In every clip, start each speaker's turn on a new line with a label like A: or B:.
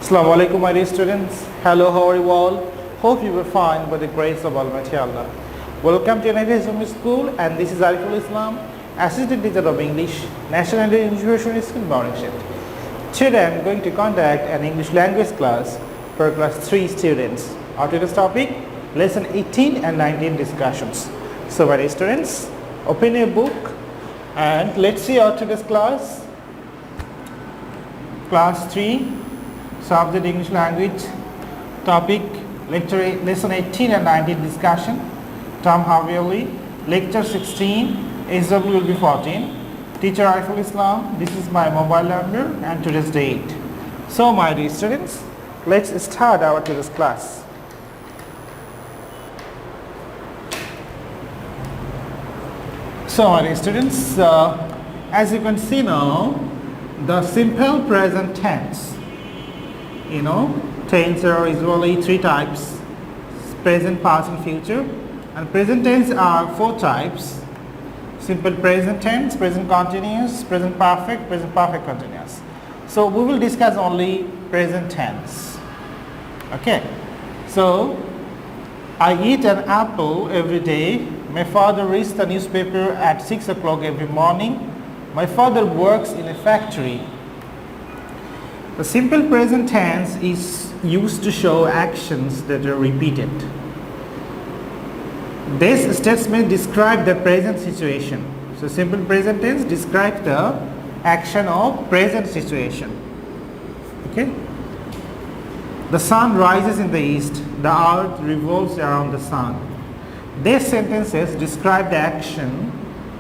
A: Assalamu alaikum my dear students. Hello, how are you all? Hope you were fine by the grace of Almighty Allah. Welcome to NIV Islamic School, and this is Ariful Islam, Assistant Teacher of English, National Indian Education School, Morningshed. Today I am going to conduct an English language class for class 3 students. Our today's topic, lesson 18 and 19 discussions. So my dear students, open your book and let's see our today's class. Class 3, subject English language, topic lecture lesson 18 and 19 discussion, term half-yearly, lecture 16, SW will be 14, teacher Ariful Islam, this is my mobile number and today's date. So my dear students, let's start our today's class. So my dear students, as you can see now, the simple present tense, tense are usually three types: present, past and future. And present tense are four types: simple present tense, present continuous, present perfect continuous. So we will discuss only present tense. Okay, so I eat an apple every day. My father reads the newspaper at 6 o'clock every morning. My father works in a factory. The simple present tense is used to show actions that are repeated. This statement describes the present situation. So simple present tense describes the action of present situation. Okay? The sun rises in the east. The earth revolves around the sun. These sentences describe the action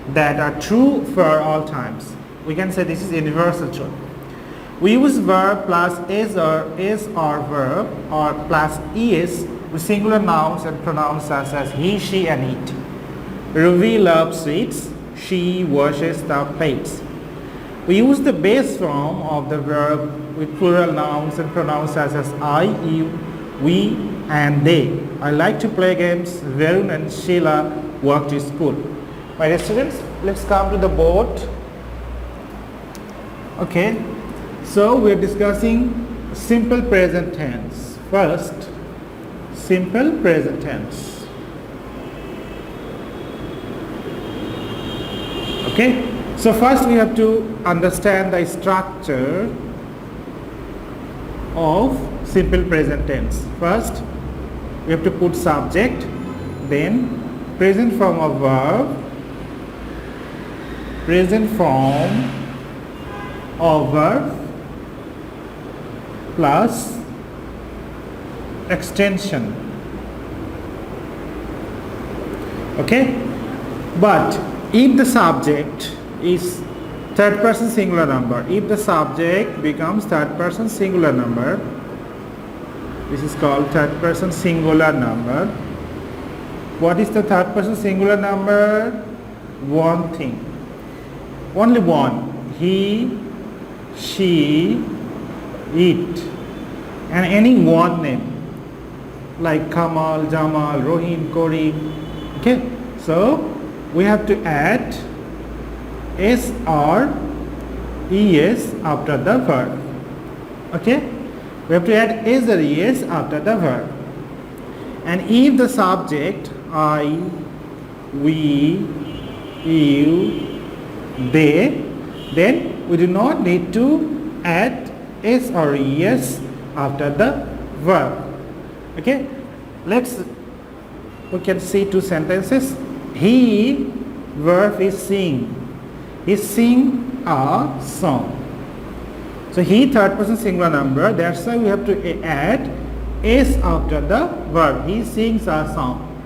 A: that are true for all times. We can say this is universal truth. We use verb plus is or verb or plus es with singular nouns and pronouns such as he, she and it. Ravi loves sweets. She washes the plates. We use the base form of the verb with plural nouns and pronouns such as I, you, we and they. I like to play games. Varun and Sheila walk to school. My dear students, let's come to the board. Okay, so we are discussing simple present tense. First, simple present tense. Okay, so first we have to understand the structure of simple present tense. First, we have to put subject, then present form of verb, present form of verb plus extension. Okay, but if the subject is third person singular number, if the subject becomes third person singular number, this is called third person singular number. What is the third person singular number? One thing, only one. He, she, it, and any one name like Kamal, Jamal, Rohim, Kori. Okay, so we have to add s or es after the verb. Okay, we have to add s or es after the verb. And if the subject I, we, you, they, then we do not need to add s or es after the verb. Okay, we can see two sentences. He, verb is sing. He sing a song. So he third person singular number, that's why we have to add s after the verb. He sings a song.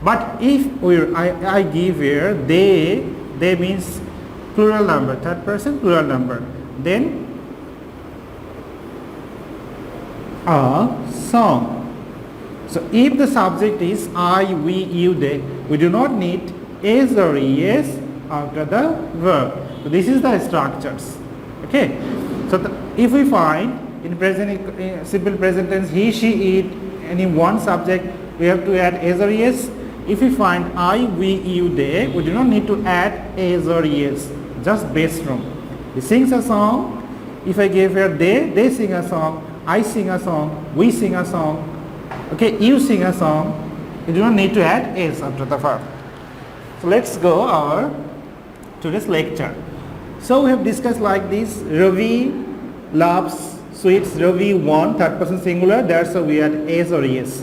A: But if I give here they means plural number, third person plural number, then a song. So if the subject is I, we, you, they, we do not need s or es after the verb. So this is the structures. Okay, so if we find in present simple present tense he, she, it, any one subject, we have to add s or es. If we find I, we, you, they, we do not need to add s or es, just base form. He sings a song. If I give here they sing a song, I sing a song, we sing a song, okay, you sing a song. You do not need to add s after the verb. So let's go our today's lecture. So we have discussed like this. Ravi loves sweets. Ravi one, third person singular. That's why we add s or es.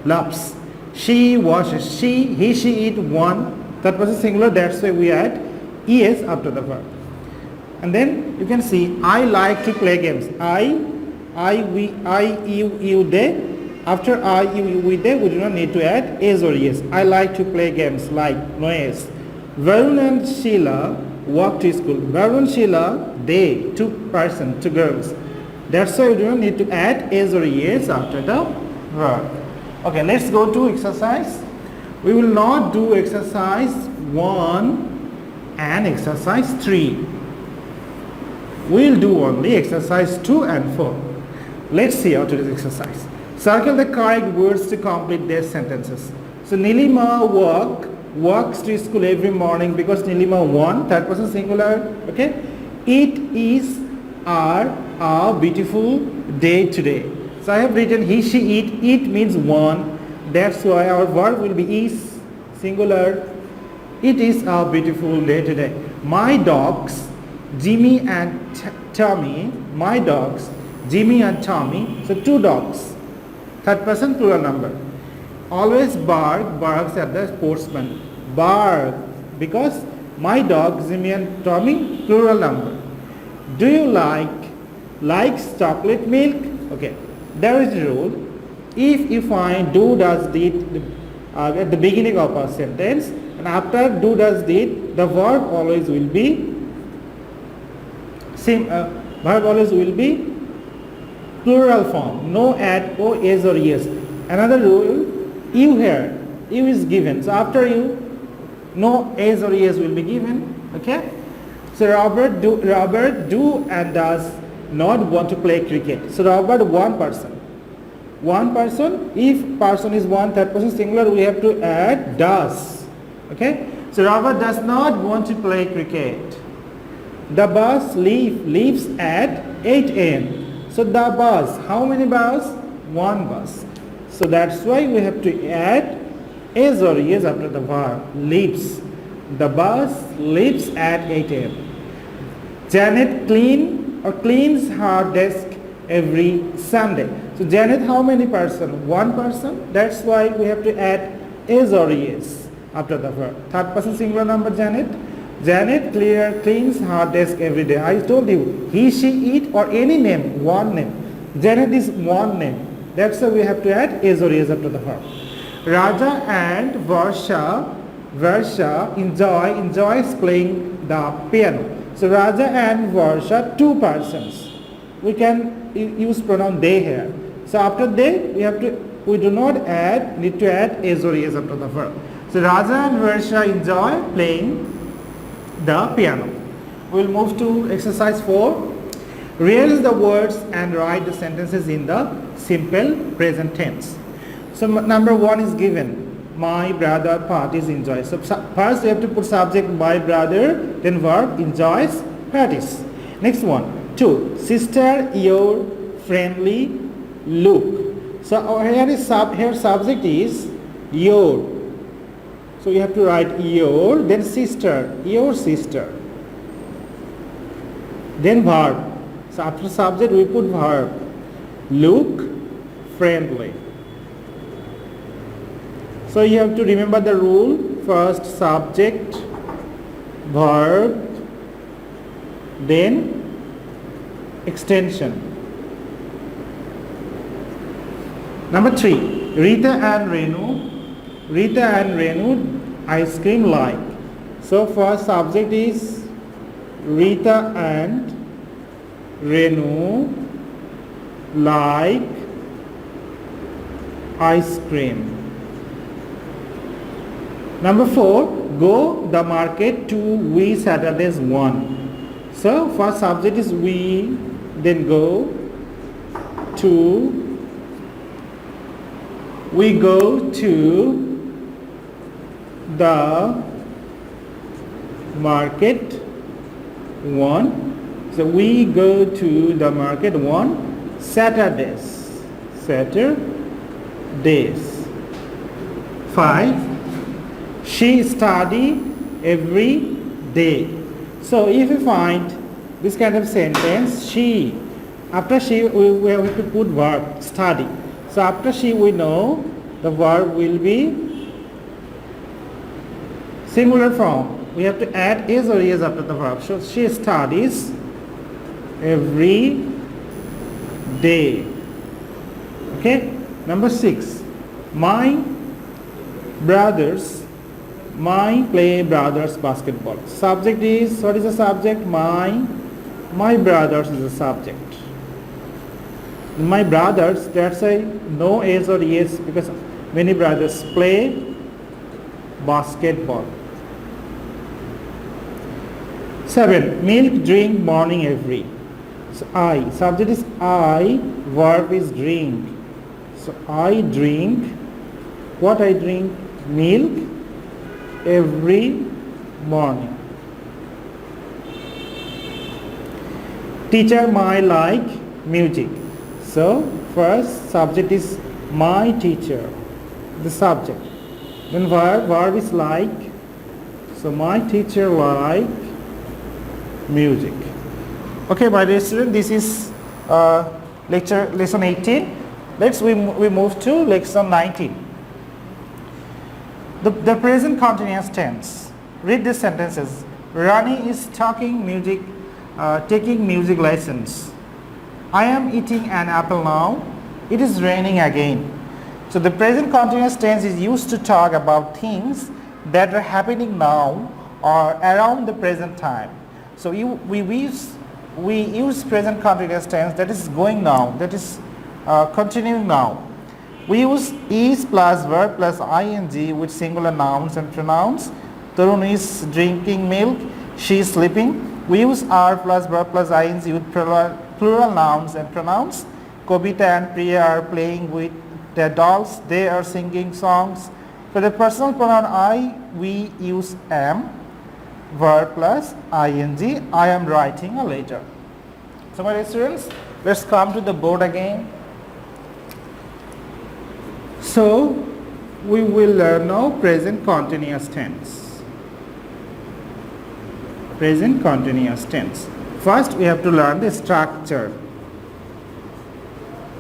A: Loves. She washes. He, she eat one, third person singular. That's why we add es after the verb. And then you can see I like to play games. You, they. After I, you, we, they, we do not need to add s or es. I like to play games like no s. Varun and Sheila walk to school. Varun, Sheila, they, two girls. That's why we do not need to add s or es after the verb. Okay, let's go to exercise. We will not do exercise 1 and exercise 3. We will do only exercise 2 and 4. Let's see how to do this exercise. Circle the correct words to complete their sentences. So Nilima walks to school every morning because Nilima one, third person singular. Okay. It is a beautiful day today. So I have written he, she, eat. It means one. That's why our verb will be is singular. It is a beautiful day today. My dogs, Jimmy and Tommy. My dogs, Jimmy and Tommy. So two dogs. Third person plural number. Always barks at the sportsman. Bark, because my dog Jimmy and Tommy, plural number. Do you likes chocolate milk? Okay, there is a rule. If you find do, does, did at the beginning of a sentence, and after do, does, did, the verb always will be plural form. No add o, s or es. Another rule, you here, you is given. So after you, no s or es will be given. Okay. So Robert do and does not want to play cricket. So Robert one person. One person. If person is one, third person singular, we have to add does. Okay. So Robert does not want to play cricket. The bus leaves at 8 a.m. So the bus, how many bus? One bus. So that's why we have to add s or es after the verb. Leaves. The bus leaves at 8 a.m. Janet cleans her desk every Sunday. So Janet, how many person? One person. That's why we have to add s or es after the verb. Third person singular number Janet. Janet cleans her desk every day. I told you, he, she, eat or any name, one name. Janet is one name. That's why we have to add s or es after the verb. Raja and Varsha enjoys playing the piano. So Raja and Varsha, two persons. We can use pronoun they here. So after they, we do not need to add s or es after the verb. So Raja and Varsha enjoy playing the piano. We will move to exercise 4. Rearrange the words and write the sentences in the simple present tense. So number 1 is given. My brother parties enjoys. So first you have to put subject my brother, then verb enjoys parties. Next one. 2. Sister, your friendly look. So here subject is your. So you have to write your, then sister, your sister. Then verb. So after subject we put verb. Look friendly. So you have to remember the rule. First subject, verb, then extension. Number 3. Rita and Renu ice cream like. So first subject is Rita and Renu like ice cream. Number 4, go the market to we Saturdays 1. So first subject is we, then go to, we go to the market 1. So we go to the market 1 Saturdays. Saturdays. 5. She study every day. So if you find this kind of sentence, she, after she we have to put verb study. So after she we know the verb will be singular form. We have to add is or is after the verb. So she studies every day. Okay. Number 6. My play brothers basketball. Subject is, what is the subject? My brothers is the subject. My brothers, that's a no is or yes because many brothers play basketball. 7. Milk drink morning every. So I, subject is I, verb is drink. So I drink, what I drink? Milk every morning. Teacher my like music. So first subject is my teacher, the subject. Then verb is like. So my teacher like music. Okay, my dear student, this is lesson 18. We move to lesson 19. The present continuous tense. Read these sentences. Rani is taking music lessons. I am eating an apple now. It is raining again. So the present continuous tense is used to talk about things that are happening now or around the present time. So we use present continuous tense, that is going now, that is continuing now. We use is plus verb plus ing with singular nouns and pronouns. Tarun is drinking milk. She is sleeping. We use are plus verb plus ing with plural nouns and pronouns. Kobita and Priya are playing with their dolls. They are singing songs. For the personal pronoun I, we use am, verb plus ing. I am writing a letter. So my dear students, let's come to the board again. So we will learn now present continuous tense. Present continuous tense. First we have to learn the structure.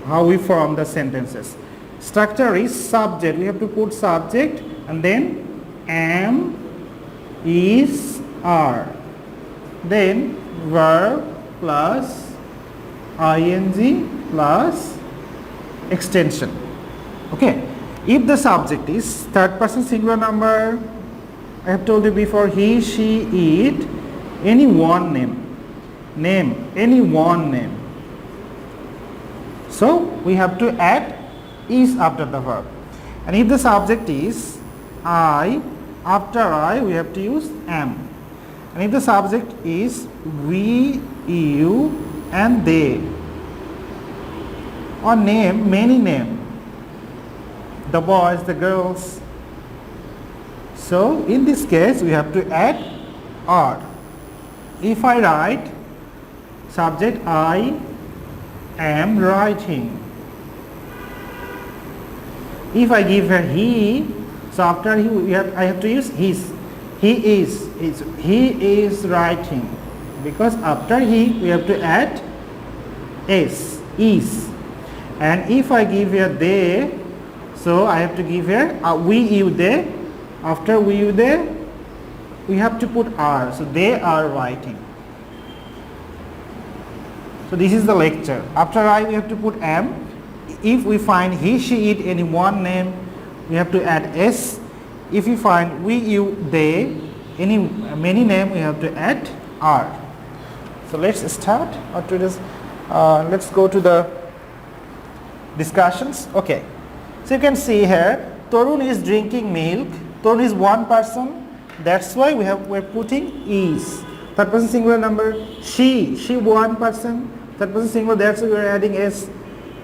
A: How we form the sentences. Structure is subject. We have to put subject and then am, is, are. Then verb plus ing plus extension. Okay. If the subject is third person singular number, I have told you before, he, she, it, any one name, any one name. So we have to add is after the verb. And if the subject is I, after I we have to use am. And if the subject is we, you and they, or name, many name, the boys, the girls. So in this case we have to add are. If I write, subject I am writing. If I give her he, so after he I have to use his. He is writing, because after he we have to add is. And if I give her they, so I have to give here we, you, they. After we, you, they, we have to put are. So they are writing. So this is the lecture. After I we have to put am. If we find he, she, it, any one name, we have to add s. If we find we, you, they, any many name, we have to add are. So let's start to this. Let's go to the discussions. Okay. So you can see here, Tarun is drinking milk. Tarun is one person. That's why we're putting is. Third person singular number. She one person. Third person singular. That's why we're adding s.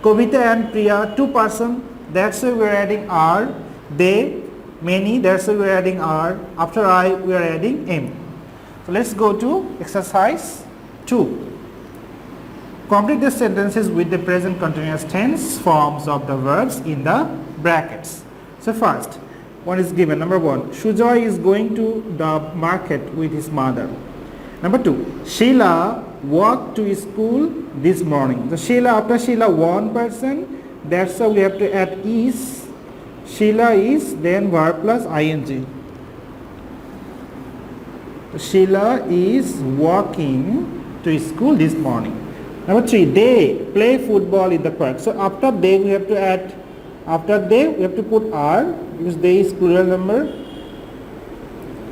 A: Kobita and Priya, two person. That's why we're adding are. They, many. That's why we're adding are. After I, we are adding am. So let's go to exercise 2. Complete the sentences with the present continuous tense forms of the verbs in the brackets. So first, one is given. Number 1, Sujoy is going to the market with his mother. Number 2, Sheila walked to school this morning. So Sheila, after Sheila, one person, that's why we have to add is. Sheila is, then verb plus ing. Sheila is walking to school this morning. Number 3, they play football in the park. So after they we have to add, after they we have to put are, because they is plural number,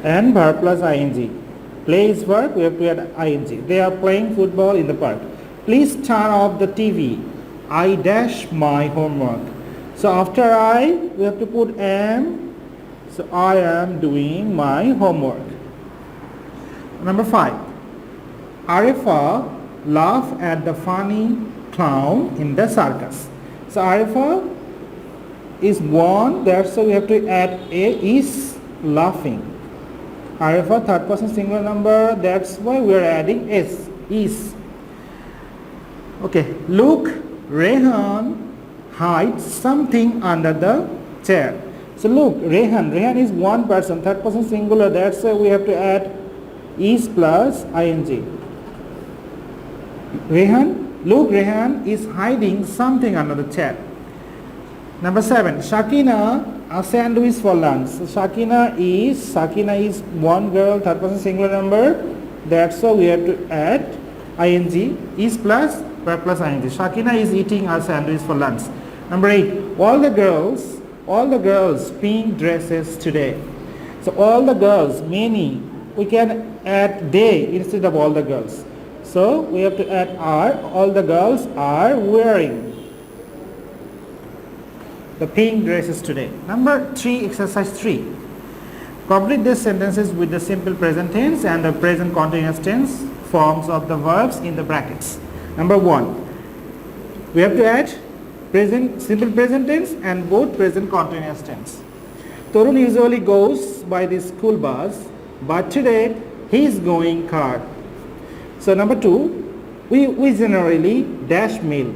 A: and verb plus ing. Play is verb, we have to add ing. They are playing football in the park. Please turn off the TV. I dash my homework. So after I, we have to put am. So I am doing my homework. Number 5, Arifa laughed at the funny clown in the circus. So Arifa is one, that's why we have to add a is laughing. Arifa, third person singular number, that's why we are adding is. Okay, look, Rehan hides something under the chair. So look, Rehan is one person, third person singular, that's why we have to add is plus ing. Look, Rehan is hiding something under the chair. Number 7, Shakina a sandwich for lunch. So Shakina is one girl, third person singular number, that's why we have to add ing, is plus verb plus ing. Shakina is eating a sandwich for lunch. Number 8, all the girls pink dresses today. So all the girls, many, we can add they instead of all the girls. So we have to add are, all the girls are wearing the pink dresses today. Number 3, exercise 3. Complete the sentences with the simple present tense and the present continuous tense forms of the verbs in the brackets. Number 1, we have to add simple present tense and both present continuous tense. Torun usually goes by the school bus, but today he is going car. So number 2, we generally dash milk,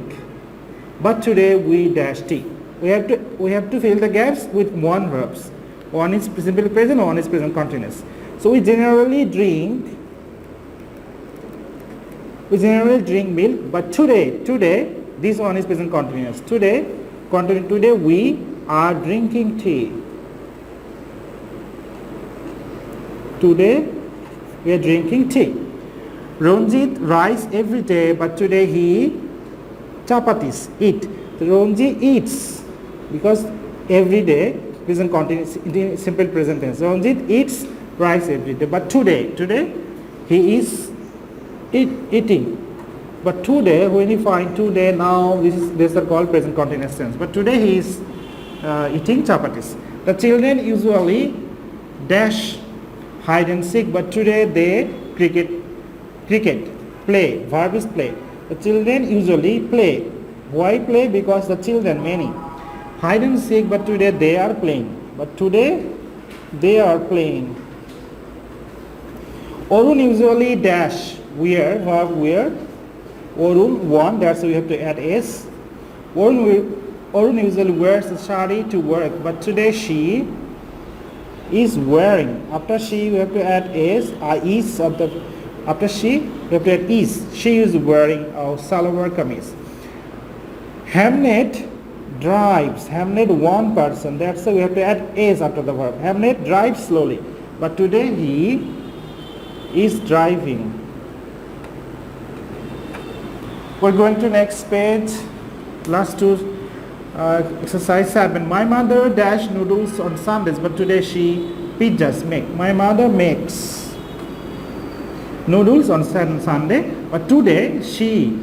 A: but today we dash tea. We have to fill the gaps with one verbs. One is simple present, one is present continuous. So we generally drink milk, but today this one is present continuous. Today we are drinking tea. Today we are drinking tea. Ronjit rice every day, but today he chapatis eat. Ronjit eats, because every day present continuous, simple present tense. Ronjit eats rice every day, but today he is eating. But today, when you find today, now these are called present continuous tense. But today he is eating chapatis. The children usually dash hide and seek, but today they cricket, play, verb is play. The children usually play. Why play? Because the children many. Hide and seek, but today they are playing. But today they are playing. Orun usually dash, wear, verb wear. Orun one, that's why we have to add s. Orun usually wears a sari to work, but today she is wearing. After she we have to add is, is of the. After she we have to add is. She is wearing a salwar kameez. Hamnet drives. Hamnet one person. That's why we have to add is after the verb. Hamnet drives slowly, but today he is driving. We're going to next page. Last two. Exercise 7. My mother dash noodles on Sundays, but today she pizzas make. My mother makes noodles on Sunday, but today she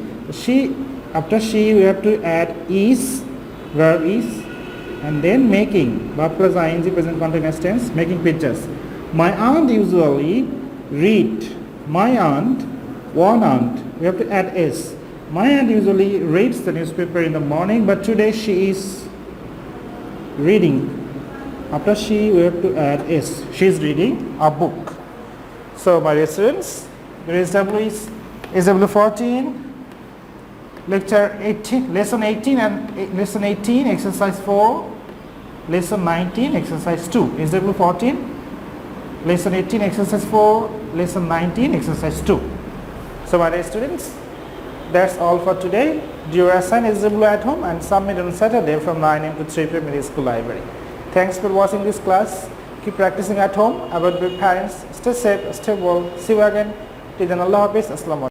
A: after she we have to add is, verb is, and then making, verb plus ing present continuous tense, making pizzas. My aunt usually read. My aunt, one aunt, we have to add is. My aunt usually reads the newspaper in the morning, but today she is reading. After she, we have to add is. She is reading a book. So my dear students, the SW is SW14, lecture 18, lesson 18 and lesson 18, exercise 4, lesson 19, exercise 2, example 14, lesson 18, exercise 4, lesson 19, exercise 2. So my dear students, that's all for today. Do your assignment at home and submit on Saturday from 9 am to 3 pm in the school library. Thanks for watching this class. Keep practicing at home. About your parents. Stay safe, stay well. See you again. Till then, Allah Hafiz. Assalamu alaikum.